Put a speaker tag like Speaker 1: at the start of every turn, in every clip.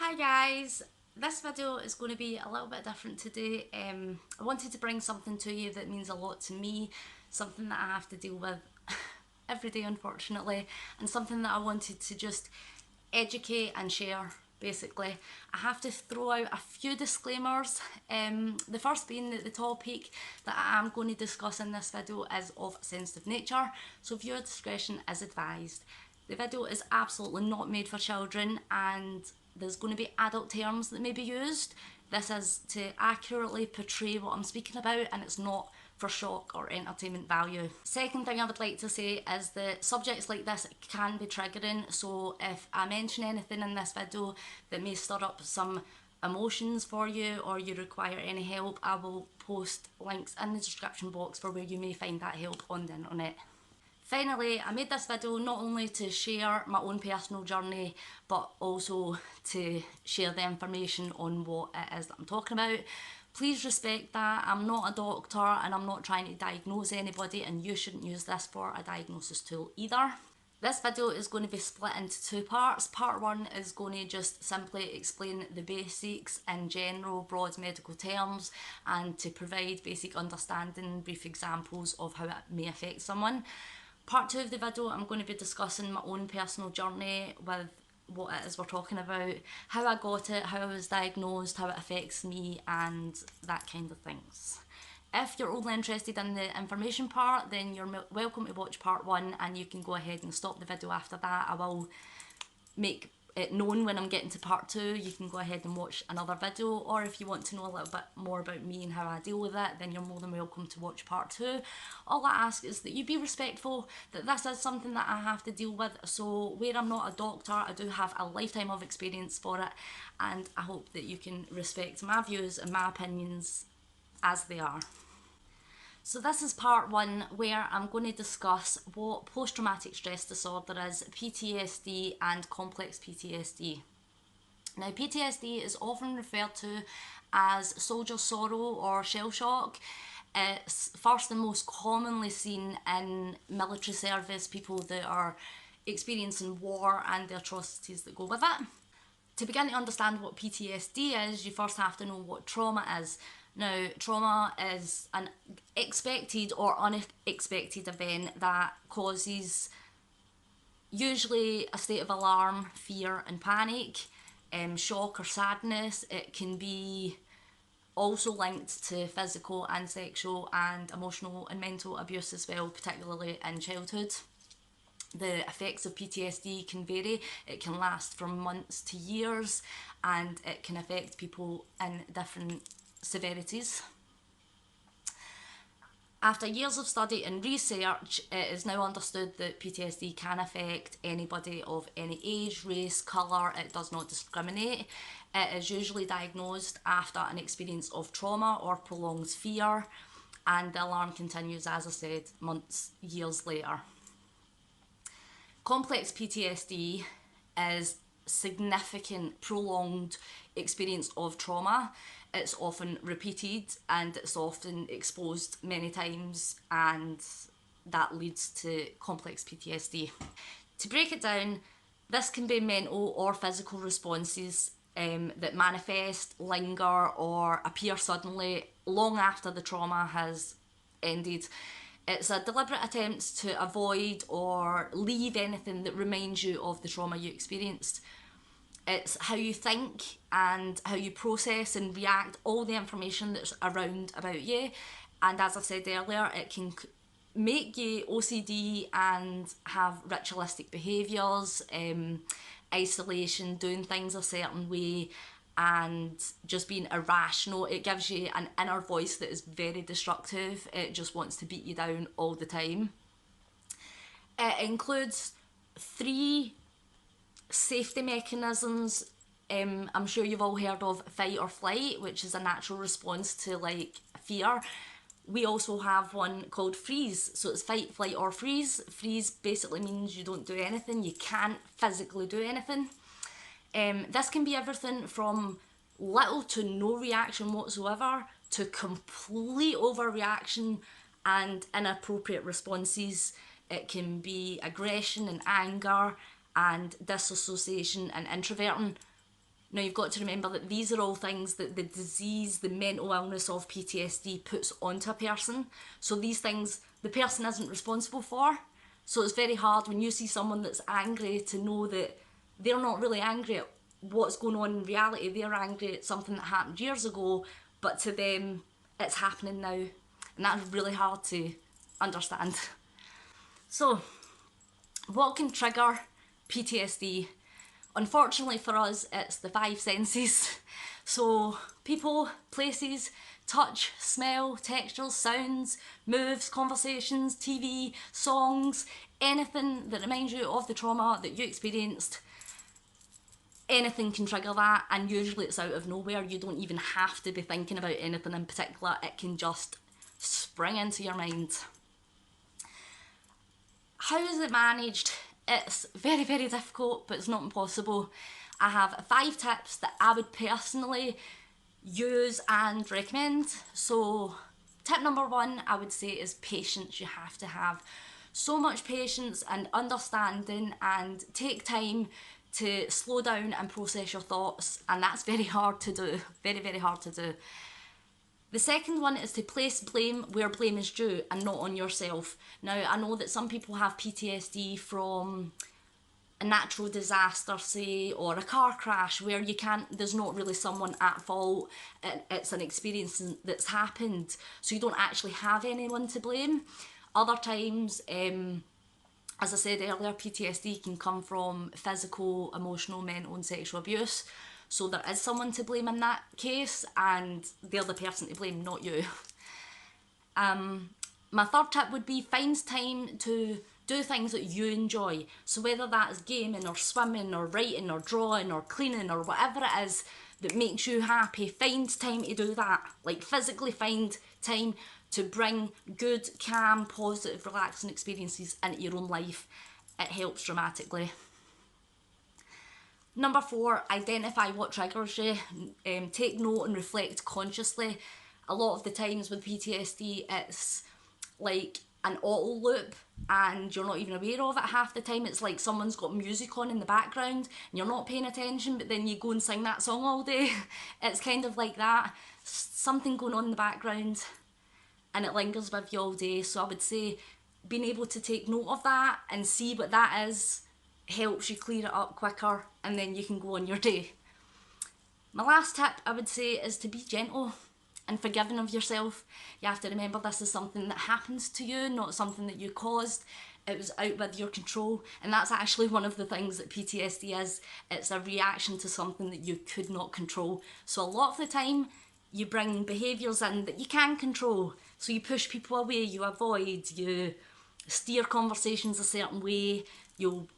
Speaker 1: Hi guys, this video is going to be a little bit different today. I wanted to bring something to you that means a lot to me, something that I have to deal with every day unfortunately, and something that I wanted to just educate and share basically. I have to throw out a few disclaimers, the first being that the topic that I am going to discuss in this video is of a sensitive nature, so viewer discretion is advised. The video is absolutely not made for children and there's going to be adult terms that may be used. This is to accurately portray what I'm speaking about and it's not for shock or entertainment value. Second thing I would like to say is that subjects like this can be triggering, so if I mention anything in this video that may stir up some emotions for you or you require any help, I will post links in the description box for where you may find that help on the internet. Finally, I made this video not only to share my own personal journey, but also to share the information on what it is that I'm talking about. Please respect that. I'm not a doctor and I'm not trying to diagnose anybody, and you shouldn't use this for a diagnosis tool either. This video is going to be split into two parts. Part one is going to just simply explain the basics in general, broad medical terms, and to provide basic understanding, brief examples of how it may affect someone. Part two of the video, I'm going to be discussing my own personal journey with what it is we're talking about, how I got it, how I was diagnosed, how it affects me, and that kind of things. If you're only interested in the information part, then you're welcome to watch part one and you can go ahead and stop the video after that. I will make it known when I'm getting to part two. You can go ahead and watch another video, or if you want to know a little bit more about me and how I deal with it, then you're more than welcome to watch part two. All I ask is that you be respectful, that this is something that I have to deal with, so where I'm not a doctor, I do have a lifetime of experience for it, and I hope that you can respect my views and my opinions as they are. So this is part one, where I'm going to discuss what post-traumatic stress disorder is, PTSD and complex PTSD. Now, PTSD is often referred to as soldier sorrow or shell shock. It's first and most commonly seen in military service, people that are experiencing war and the atrocities that go with it. To begin to understand what PTSD is, you first have to know what trauma is. Now, trauma is an expected or unexpected event that causes usually a state of alarm, fear and panic, shock or sadness. It can be also linked to physical and sexual and emotional and mental abuse as well, particularly in childhood. The effects of PTSD can vary. It can last from months to years and it can affect people in different severities. After years of study and research, it is now understood that PTSD can affect anybody of any age, race, colour. It does not discriminate. It is usually diagnosed after an experience of trauma or prolonged fear, and the alarm continues, as I said, months, years later. Complex PTSD is significant, prolonged experience of trauma. It's often repeated and it's often exposed many times, and that leads to complex PTSD. To break it down, this can be mental or physical responses that manifest, linger or appear suddenly long after the trauma has ended. It's a deliberate attempt to avoid or leave anything that reminds you of the trauma you experienced. It's how you think and how you process and react all the information that's around about you. And as I said earlier, it can make you OCD and have ritualistic behaviours, isolation, doing things a certain way, and just being irrational. It gives you an inner voice that is very destructive. It just wants to beat you down all the time. It includes 3 safety mechanisms. I'm sure you've all heard of fight or flight, which is a natural response to like fear. We also have one called freeze, so it's fight, flight or freeze. Freeze basically means you don't do anything, you can't physically do anything. This can be everything from little to no reaction whatsoever to complete overreaction and inappropriate responses. It can be aggression and anger and disassociation and introverting. Now you've got to remember that these are all things that the disease, the mental illness of PTSD puts onto a person. So these things the person isn't responsible for. So it's very hard when you see someone that's angry to know that they're not really angry at what's going on in reality. They're angry at something that happened years ago, but to them it's happening now. And that's really hard to understand. So, what can trigger PTSD? Unfortunately for us, it's the five senses. So, people, places, touch, smell, textures, sounds, moves, conversations, TV, songs, anything that reminds you of the trauma that you experienced. Anything can trigger that, and usually it's out of nowhere. You don't even have to be thinking about anything in particular, it can just spring into your mind. How is it managed? It's very, very difficult, but it's not impossible. I have 5 tips that I would personally use and recommend. So, tip number 1, I would say, is patience. You have to have so much patience and understanding and take time to slow down and process your thoughts, and that's very hard to do. Very, very hard to do. The second one is to place blame where blame is due and not on yourself. Now, I know that some people have PTSD from a natural disaster, say, or a car crash where there's not really someone at fault, it's an experience that's happened, so you don't actually have anyone to blame. Other times, as I said earlier, PTSD can come from physical, emotional, mental and sexual abuse. So there is someone to blame in that case, and they're the person to blame, not you. My third tip would be find time to do things that you enjoy. So whether that is gaming or swimming or writing or drawing or cleaning or whatever it is that makes you happy, find time to do that. Like physically find time to bring good, calm, positive, relaxing experiences into your own life. It helps dramatically. Number 4, identify what triggers you. Take note and reflect consciously. A lot of the times with PTSD, it's like an auto loop and you're not even aware of it half the time. It's like someone's got music on in the background and you're not paying attention, but then you go and sing that song all day. It's kind of like that. Something going on in the background and it lingers with you all day. So I would say being able to take note of that and see what that is helps you clear it up quicker, and then you can go on your day. My last tip, I would say, is to be gentle and forgiving of yourself. You have to remember this is something that happens to you, not something that you caused. It was out with your control, and that's actually one of the things that PTSD is. It's a reaction to something that you could not control. So a lot of the time you bring behaviours in that you can control. So you push people away, you avoid, you steer conversations a certain way, you'll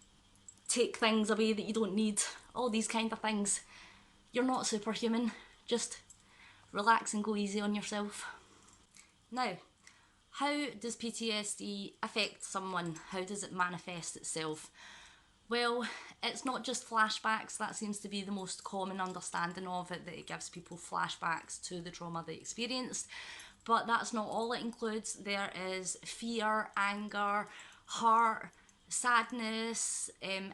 Speaker 1: take things away that you don't need, all these kind of things. You're not superhuman, just relax and go easy on yourself. Now, how does PTSD affect someone? How does it manifest itself? Well, it's not just flashbacks. That seems to be the most common understanding of it, that it gives people flashbacks to the trauma they experienced. But that's not all it includes. There is fear, anger, hurt, sadness,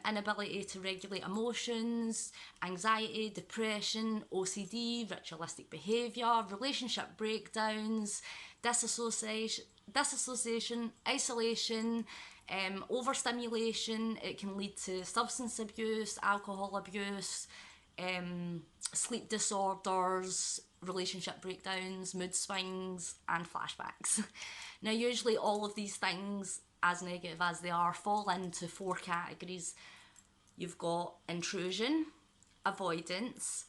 Speaker 1: inability to regulate emotions, anxiety, depression, OCD, ritualistic behaviour, relationship breakdowns, disassociation, isolation, overstimulation. It can lead to substance abuse, alcohol abuse, sleep disorders, relationship breakdowns, mood swings and flashbacks. Now usually all of these things, as negative as they are, fall into 4 categories. You've got intrusion, avoidance,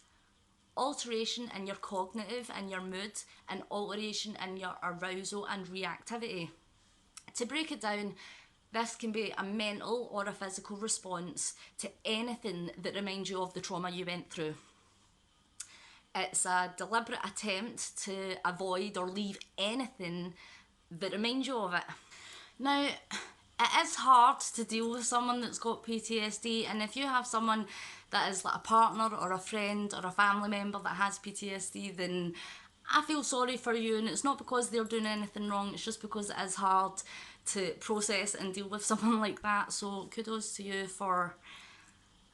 Speaker 1: alteration in your cognitive and your mood, and alteration in your arousal and reactivity. To break it down, this can be a mental or a physical response to anything that reminds you of the trauma you went through. It's a deliberate attempt to avoid or leave anything that reminds you of it. Now, it is hard to deal with someone that's got PTSD, and if you have someone that is like a partner or a friend or a family member that has PTSD, then I feel sorry for you, and it's not because they're doing anything wrong, it's just because it is hard to process and deal with someone like that. So kudos to you for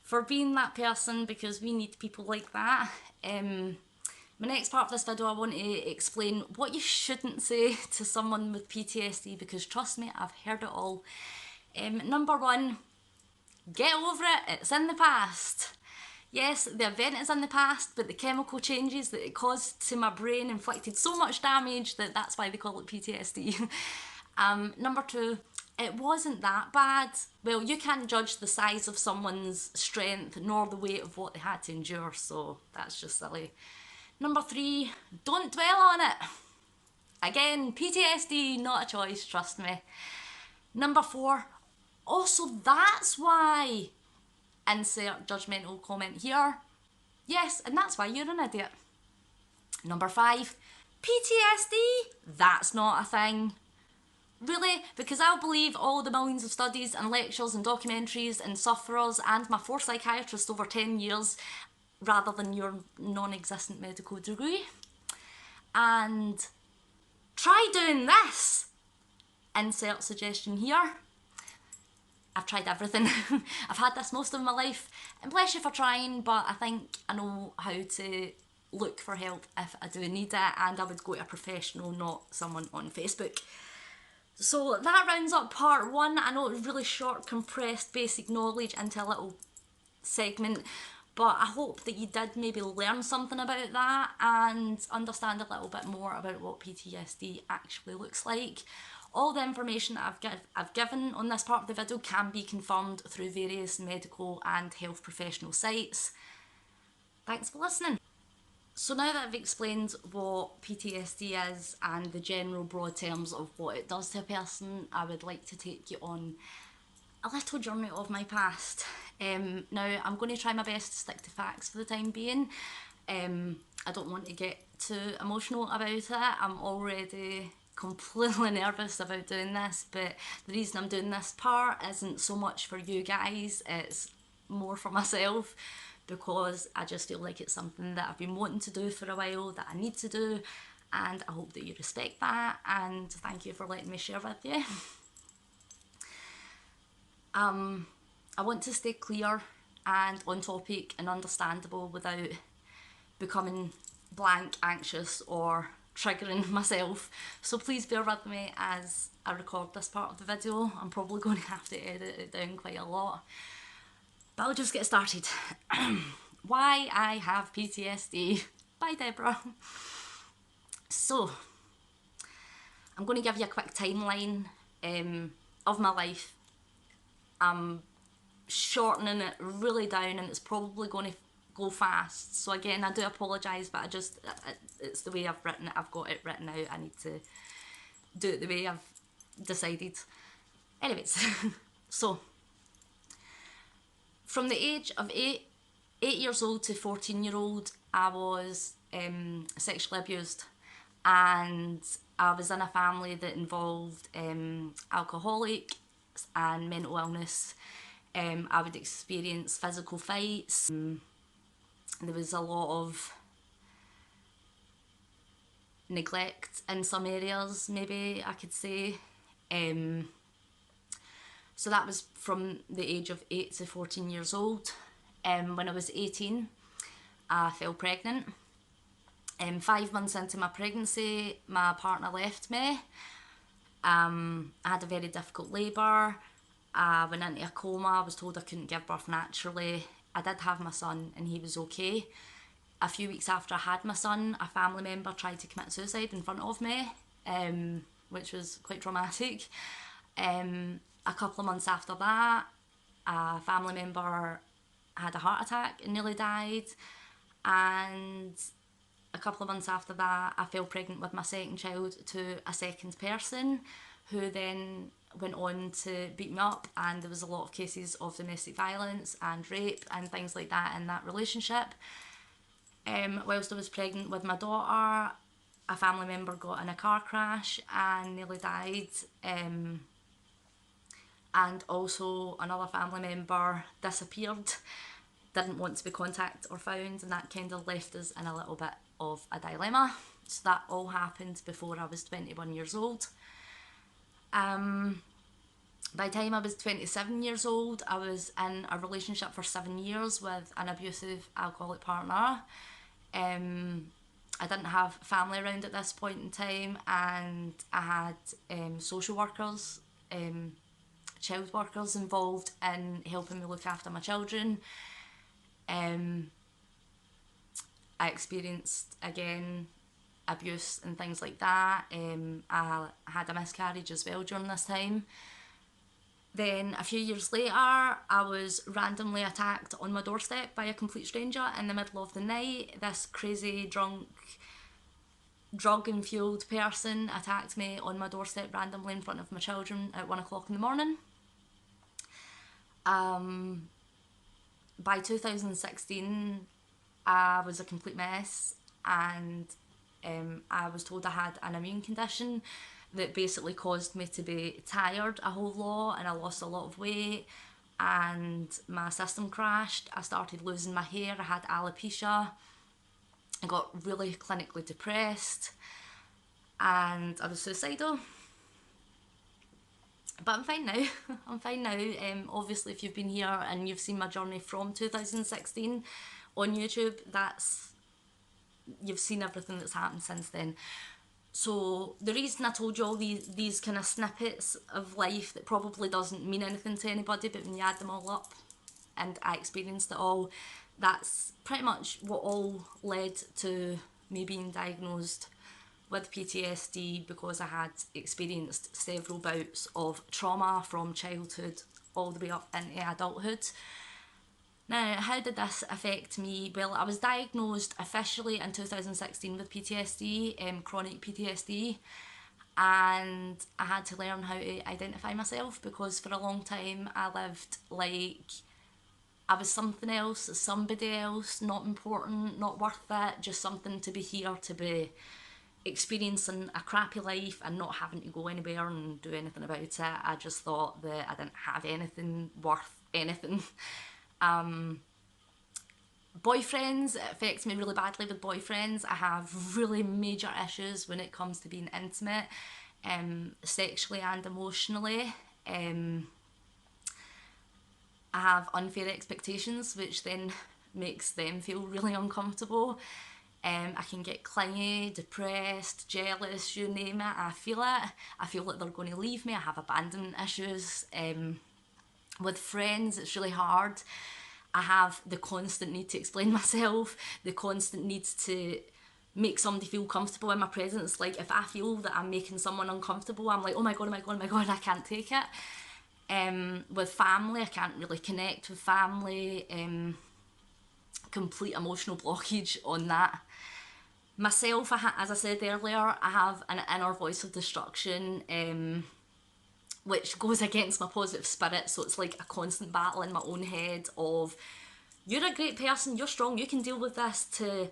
Speaker 1: for being that person, because we need people like that. My next part of this video, I want to explain what you shouldn't say to someone with PTSD, because trust me, I've heard it all. Number one, get over it, it's in the past. Yes, the event is in the past, but the chemical changes that it caused to my brain inflicted so much damage that that's why they call it PTSD. Number two, it wasn't that bad. Well, you can't judge the size of someone's strength nor the weight of what they had to endure, so that's just silly. Number three, don't dwell on it. Again, PTSD, not a choice, trust me. Number four, also that's why, insert judgmental comment here. Yes, and that's why you're an idiot. Number five, PTSD, that's not a thing. Really? Because I'll believe all the millions of studies and lectures and documentaries and sufferers and my 4 psychiatrists over 10 years rather than your non-existent medical degree. And try doing this. Insert suggestion here. I've tried everything. I've had this most of my life, and bless you for trying, but I think I know how to look for help if I do need it, and I would go to a professional, not someone on Facebook. So that rounds up part one. I know it was really short, compressed, basic knowledge into a little segment, but I hope that you did maybe learn something about that and understand a little bit more about what PTSD actually looks like. All the information that I've given on this part of the video can be confirmed through various medical and health professional sites. Thanks for listening. So now that I've explained what PTSD is and the general broad terms of what it does to a person, I would like to take you on a little journey of my past. Now, I'm going to try my best to stick to facts for the time being. I don't want to get too emotional about it. I'm already completely nervous about doing this, but the reason I'm doing this part isn't so much for you guys, it's more for myself, because I just feel like it's something that I've been wanting to do for a while, that I need to do, and I hope that you respect that, and thank you for letting me share with you. I want to stay clear and on topic and understandable without becoming blank, anxious, or triggering myself, so please bear with me as I record this part of the video. I'm probably going to have to edit it down quite a lot, but I'll just get started. Why I have PTSD by Deborah. So, I'm going to give you a quick timeline of my life. I'm shortening it really down and it's probably going to go fast, so again I do apologise, but it's the way I've written it. I've got it written out, I need to do it the way I've decided. Anyways, so from the age of 8 years old to 14-year-old, I was sexually abused, and I was in a family that involved alcoholic and mental illness. I would experience physical fights. There was a lot of neglect in some areas, maybe I could say. So that was from the age of 8 to 14 years old. When I was 18, I fell pregnant. 5 months into my pregnancy, my partner left me. I had a very difficult labour. I went into a coma. I was told I couldn't give birth naturally. I did have my son and he was okay. A few weeks after I had my son, a family member tried to commit suicide in front of me, which was quite traumatic. A couple of months after that, a family member had a heart attack and nearly died. And a couple of months after that, I fell pregnant with my second child to a second person, who then went on to beat me up, and there was a lot of cases of domestic violence and rape and things like that in that relationship. Whilst I was pregnant with my daughter, a family member got in a car crash and nearly died, and also another family member disappeared, didn't want to be contacted or found, and that kind of left us in a little bit of a dilemma. So that all happened before I was 21 years old. By the time I was 27 years old, I was in a relationship for 7 years with an abusive alcoholic partner. I didn't have family around at this point in time, and I had social workers, child workers involved in helping me look after my children. I experienced, again, abuse and things like that. I had a miscarriage as well during this time. Then a few years later, I was randomly attacked on my doorstep by a complete stranger in the middle of the night. This crazy, drunk, drug and fueled person attacked me on my doorstep randomly in front of my children at 1 o'clock in the morning. By 2016, I was a complete mess, and I was told I had an immune condition that basically caused me to be tired a whole lot, and I lost a lot of weight, and my system crashed. I started losing my hair, I had alopecia, I got really clinically depressed, and I was suicidal. But I'm fine now. I'm fine now. Obviously, if you've been here and you've seen my journey from 2016 on YouTube, you've seen everything that's happened since then. So the reason I told you all these kind of snippets of life that probably doesn't mean anything to anybody, but when you add them all up, and I experienced it all, that's pretty much what all led to me being diagnosed with PTSD, because I had experienced several bouts of trauma from childhood all the way up into adulthood. Now, how did this affect me? Well, I was diagnosed officially in 2016 with PTSD, chronic PTSD, and I had to learn how to identify myself, because for a long time I lived like I was something else, somebody else, not important, not worth it, just something to be here, to be experiencing a crappy life and not having to go anywhere and do anything about it. I just thought that I didn't have anything worth anything. Boyfriends, it affects me really badly with boyfriends. I have really major issues when it comes to being intimate, sexually and emotionally. I have unfair expectations, which then makes them feel really uncomfortable. I can get clingy, depressed, jealous, you name it, I feel it. I feel like they're going to leave me. I have abandonment issues. With friends, it's really hard. I have the constant need to explain myself, the constant need to make somebody feel comfortable in my presence. Like, if I feel that I'm making someone uncomfortable, I'm like, oh my god, oh my god, oh my god, I can't take it. With family, I can't really connect with family. Complete emotional blockage on that. Myself, as I said earlier, I have an inner voice of destruction, which goes against my positive spirit, so it's like a constant battle in my own head of, you're a great person, you're strong, you can deal with this, to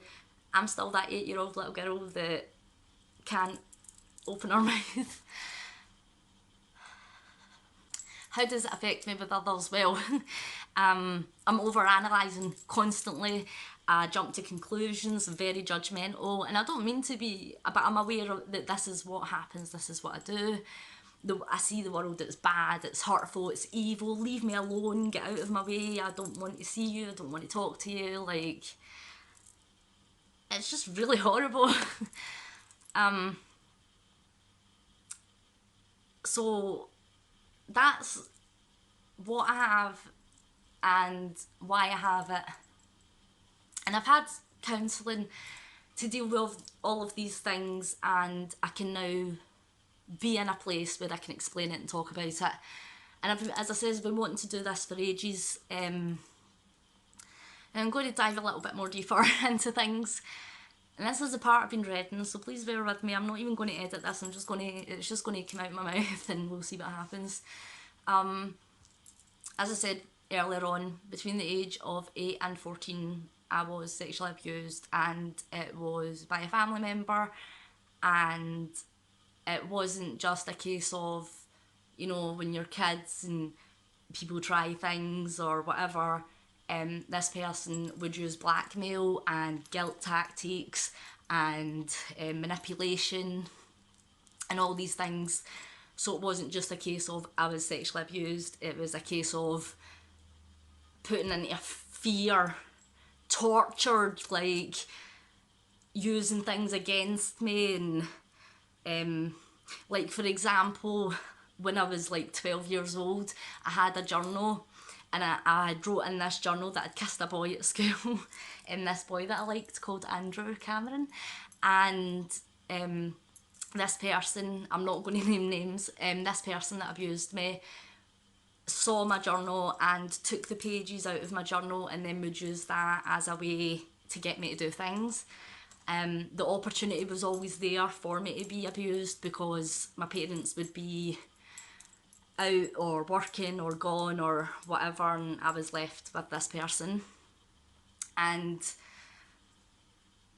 Speaker 1: I'm still that 8-year-old little girl that can't open her mouth. How does it affect me with others? Well, I'm over-analysing constantly. I jump to conclusions, very judgmental, and I don't mean to be, but I'm aware that this is what happens, this is what I do. I see the world as bad, it's hurtful, it's evil, leave me alone, get out of my way, I don't want to see you, I don't want to talk to you, like, it's just really horrible. So that's what I have and why I have it. And I've had counselling to deal with all of these things, and I can now be in a place where I can explain it and talk about it. And as I said, I've been wanting to do this for ages. And I'm going to dive a little bit more deeper into things. And this is the part I've been reading, so please bear with me. I'm not even going to edit this. It's just going to come out of my mouth, and we'll see what happens. As I said earlier on, between the age of 8 and 14, I was sexually abused, and it was by a family member, and it wasn't just a case of, you know, when you're kids and people try things or whatever. This person would use blackmail and guilt tactics and manipulation and all these things So it wasn't just a case of I was sexually abused, it was a case of putting into fear, tortured, like using things against me. And like for example, when I was like 12 years old, I had a journal, and I wrote in this journal that I'd kissed a boy at school, and this boy that I liked called Andrew Cameron. And this person, I'm not going to name names, this person that abused me saw my journal and took the pages out of my journal and then would use that as a way to get me to do things. The opportunity was always there for me to be abused because my parents would be out or working or gone or whatever, and I was left with this person. And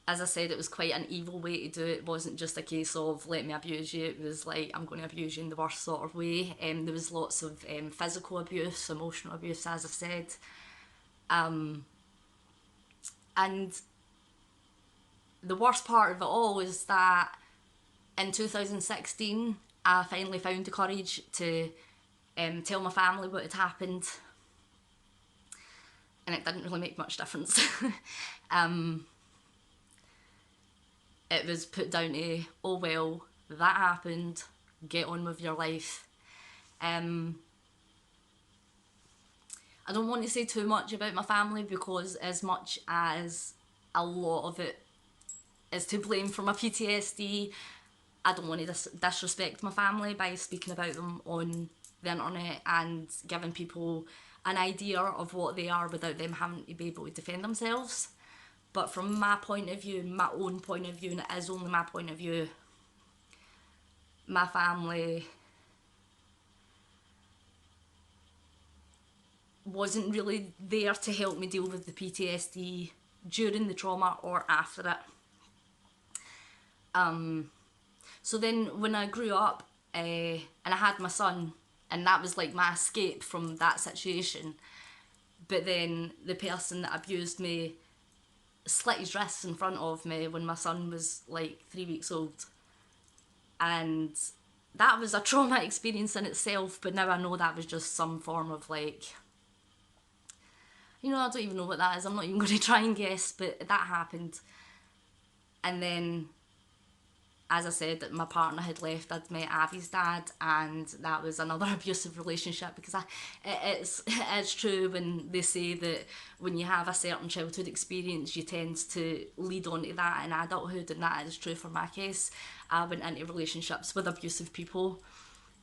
Speaker 1: as I said, it was quite an evil way to do it. It wasn't just a case of let me abuse you, it was like I'm going to abuse you in the worst sort of way. There was lots of physical abuse, emotional abuse, as I said. And the worst part of it all was that in 2016 I finally found the courage to tell my family what had happened, and it didn't really make much difference. It was put down to, oh well, that happened, get on with your life. I don't want to say too much about my family because as much as a lot of it is to blame for my PTSD, I don't want to disrespect my family by speaking about them on the internet and giving people an idea of what they are without them having to be able to defend themselves. But from my point of view, my own point of view, and it is only my point of view, my family wasn't really there to help me deal with the PTSD during the trauma or after it. So then when I grew up and I had my son, and that was like my escape from that situation, but then the person that abused me slit his wrists in front of me when my son was like 3 weeks old. And that was a trauma experience in itself, but now I know that was just some form of like, I don't even know what that is, I'm not even going to try and guess, but that happened. And then, as I said, that my partner had left, I'd met Abby's dad, and that was another abusive relationship, because it's true when they say that when you have a certain childhood experience, you tend to lead on to that in adulthood, and that is true for my case. I went into relationships with abusive people.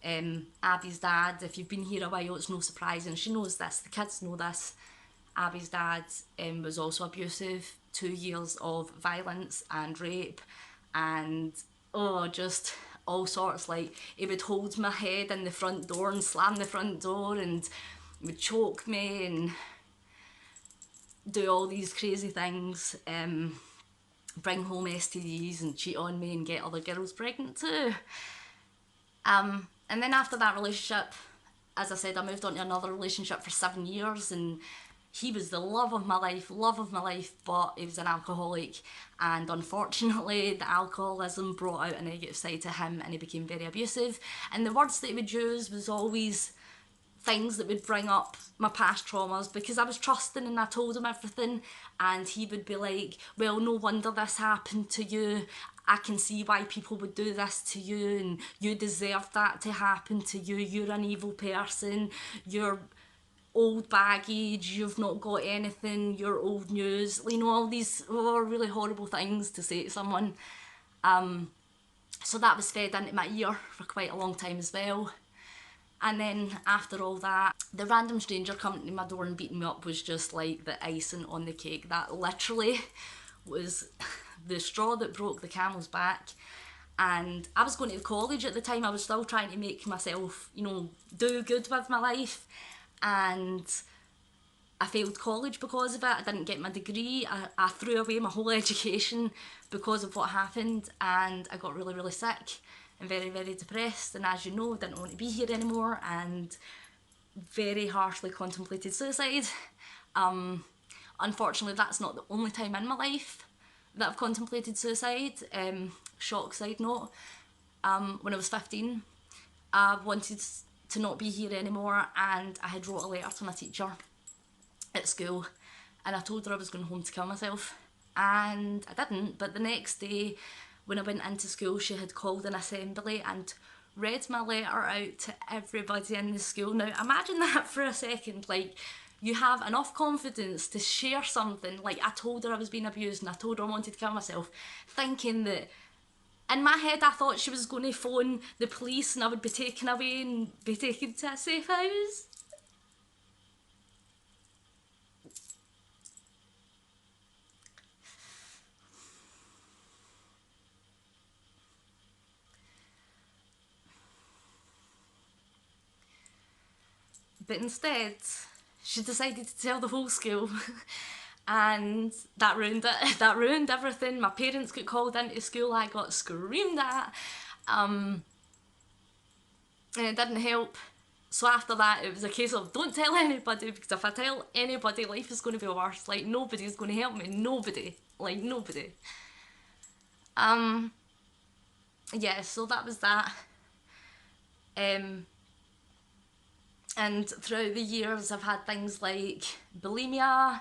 Speaker 1: Abby's dad, if you've been here a while, it's no surprise, and she knows this, the kids know this. Abby's dad was also abusive, 2 years of violence and rape, and just all sorts. Like, he would hold my head in the front door and slam the front door, and would choke me and do all these crazy things, bring home STDs and cheat on me and get other girls pregnant too. And then after that relationship, as I said, I moved on to another relationship for 7 years, and he was the love of my life, but he was an alcoholic, and unfortunately the alcoholism brought out a negative side to him, and he became very abusive, and the words that he would use was always things that would bring up my past traumas, because I was trusting and I told him everything, and he would be like, well, no wonder this happened to you, I can see why people would do this to you, and you deserve that to happen to you, you're an evil person, you're old baggage, you've not got anything, you're old news, all these really horrible things to say to someone. So that was fed into my ear for quite a long time as well. And then after all that, the random stranger coming to my door and beating me up was just like the icing on the cake. That literally was the straw that broke the camel's back. And I was going to college at the time, I was still trying to make myself, do good with my life. And I failed college because of it. I didn't get my degree. I threw away my whole education because of what happened, and I got really, really sick and very, very depressed, and as you know, didn't want to be here anymore, and very harshly contemplated suicide. Unfortunately, that's not the only time in my life that I've contemplated suicide. Shock side note, when I was 15, I wanted to not be here anymore, and I had wrote a letter to my teacher at school, and I told her I was going home to kill myself, and I didn't. But the next day when I went into school, she had called an assembly and read my letter out to everybody in the school. Now imagine that for a second, like, you have enough confidence to share something, like I told her I was being abused and I told her I wanted to kill myself, thinking that, in my head I thought she was going to phone the police and I would be taken away and be taken to a safe house. But instead, she decided to tell the whole school. And that ruined it. That ruined everything. My parents got called into school, I got screamed at, and it didn't help. So after that, it was a case of don't tell anybody, because if I tell anybody, life is going to be worse. Like, nobody's going to help me. Nobody. Like, nobody. Yeah, so that was that. And throughout the years, I've had things like bulimia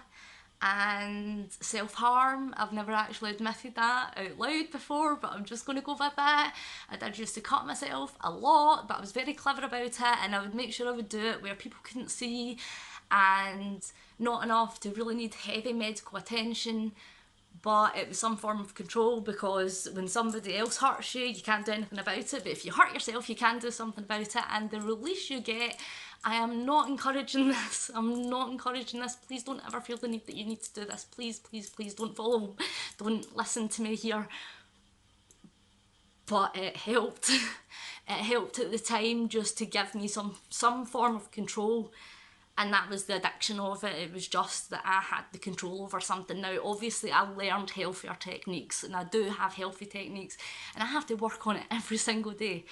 Speaker 1: and self-harm. I've never actually admitted that out loud before, but I'm just going to go with it. I did used to cut myself a lot, but I was very clever about it, and I would make sure I would do it where people couldn't see, and not enough to really need heavy medical attention. But it was some form of control, because when somebody else hurts you, you can't do anything about it, but if you hurt yourself, you can do something about it, and the release you get. I am not encouraging this. I'm not encouraging this. Please don't ever feel the need that you need to do this. Please, please, please don't follow. Don't listen to me here. But it helped. It helped at the time, just to give me some form of control. And that was the addiction of it. It was just that I had the control over something. Now, obviously, I learned healthier techniques, and I do have healthy techniques, and I have to work on it every single day.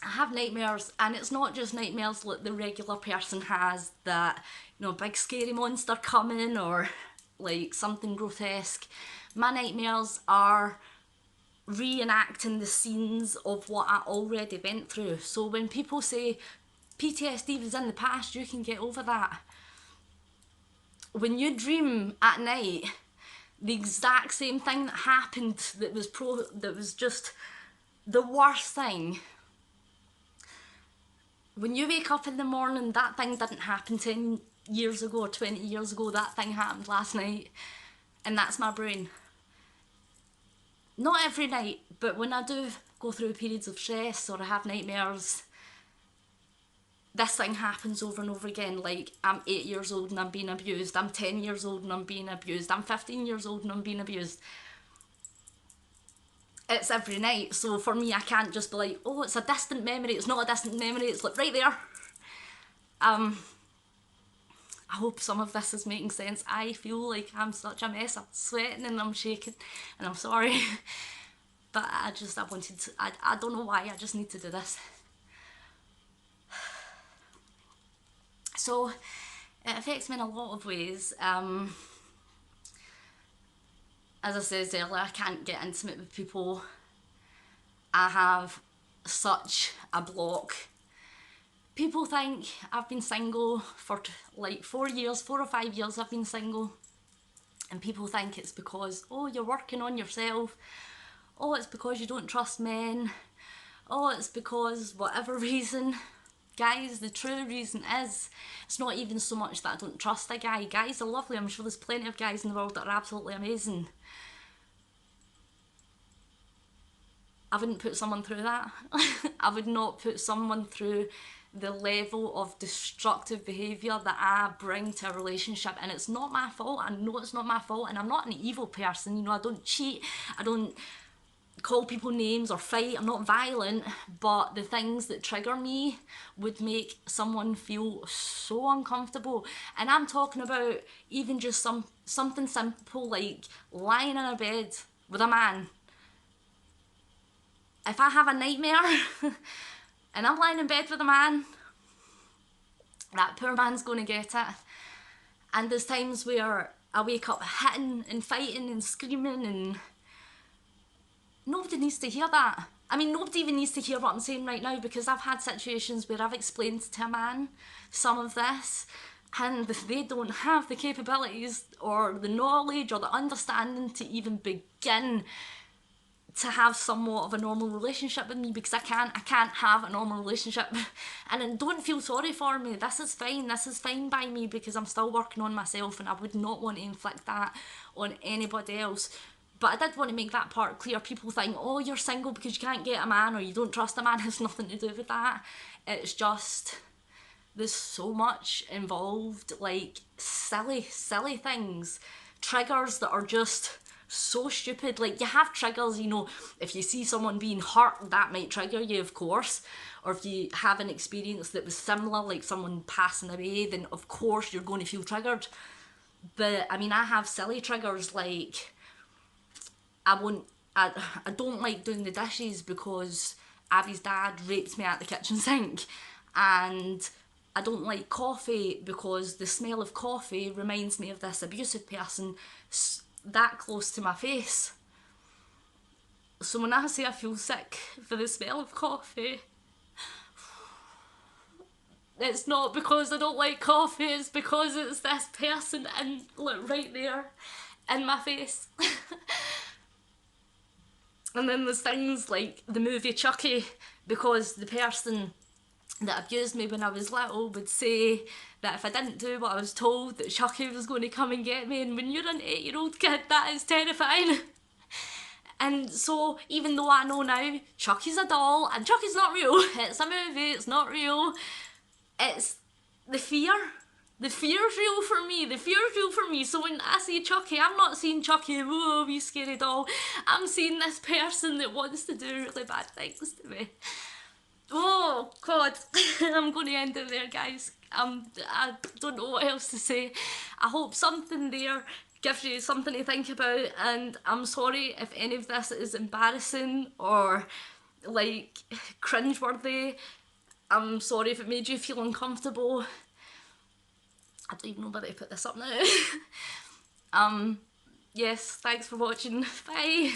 Speaker 1: I have nightmares, and it's not just nightmares like the regular person has, that, you know, big scary monster coming or like something grotesque. My nightmares are reenacting the scenes of what I already went through. So when people say PTSD was in the past, you can get over that. When you dream at night the exact same thing that happened, that was just the worst thing, when you wake up in the morning, that thing didn't happen 10 years ago or 20 years ago, that thing happened last night. And that's my brain. Not every night, but when I do go through periods of stress or I have nightmares, this thing happens over and over again. Like, I'm 8 years old and I'm being abused, I'm 10 years old and I'm being abused, I'm 15 years old and I'm being abused. It's every night, so for me, I can't just be like, oh, it's a distant memory. It's not a distant memory, it's like right there. I hope some of this is making sense. I feel like I'm such a mess. I'm sweating and I'm shaking, and I'm sorry. But I wanted to, I don't know why, I just need to do this. So, it affects me in a lot of ways. As I said earlier, I can't get intimate with people. I have such a block. People think I've been single for like 4 years, 4 or 5 years I've been single. And people think it's because, oh, you're working on yourself. Oh, it's because you don't trust men. Oh, it's because whatever reason. Guys, the true reason is, it's not even so much that I don't trust a guy. Guys are lovely. I'm sure there's plenty of guys in the world that are absolutely amazing. I wouldn't put someone through that. I would not put someone through the level of destructive behaviour that I bring to a relationship. And it's not my fault. I know it's not my fault. And I'm not an evil person. You know, I don't cheat. I don't call people names or fight. I'm not violent. But the things that trigger me would make someone feel so uncomfortable. And I'm talking about even just something simple like lying in a bed with a man. If I have a nightmare and I'm lying in bed with a man, that poor man's going to get it. And there's times where I wake up hitting and fighting and screaming, and nobody needs to hear that. I mean, nobody even needs to hear what I'm saying right now, because I've had situations where I've explained to a man some of this and they don't have the capabilities or the knowledge or the understanding to even begin to have somewhat of a normal relationship with me, because I can't have a normal relationship. And then don't feel sorry for me. This is fine by me, because I'm still working on myself and I would not want to inflict that on anybody else. But I did want to make that part clear. People think, oh, you're single because you can't get a man or you don't trust a man. It has nothing to do with that. It's just, there's so much involved, like silly things, triggers that are just so stupid. Like, you have triggers, you know, if you see someone being hurt, that might trigger you, of course. Or if you have an experience that was similar, like someone passing away, then of course you're going to feel triggered. But I mean, I have silly triggers, like I don't like doing the dishes because Abby's dad raped me at the kitchen sink, and I don't like coffee because the smell of coffee reminds me of this abusive person that close to my face. So when I say I feel sick for the smell of coffee, it's not because I don't like coffee, it's because it's this person and right there in my face. And then there's things like the movie Chucky, because the person that abused me when I was little would say that if I didn't do what I was told, that Chucky was going to come and get me. And when you're an 8-year-old kid, that is terrifying. And so, even though I know now Chucky's a doll and Chucky's not real, it's a movie, it's not real, it's the fear. The fear's real for me. The fear's real for me. So when I see Chucky, I'm not seeing Chucky, whoa, wee scary doll. I'm seeing this person that wants to do really bad things to me. Oh, God. I'm going to end it there, guys. I don't know what else to say. I hope something there gives you something to think about, and I'm sorry if any of this is embarrassing or, like, cringeworthy. I'm sorry if it made you feel uncomfortable. I don't even know whether to put this up now. Yes, thanks for watching. Bye.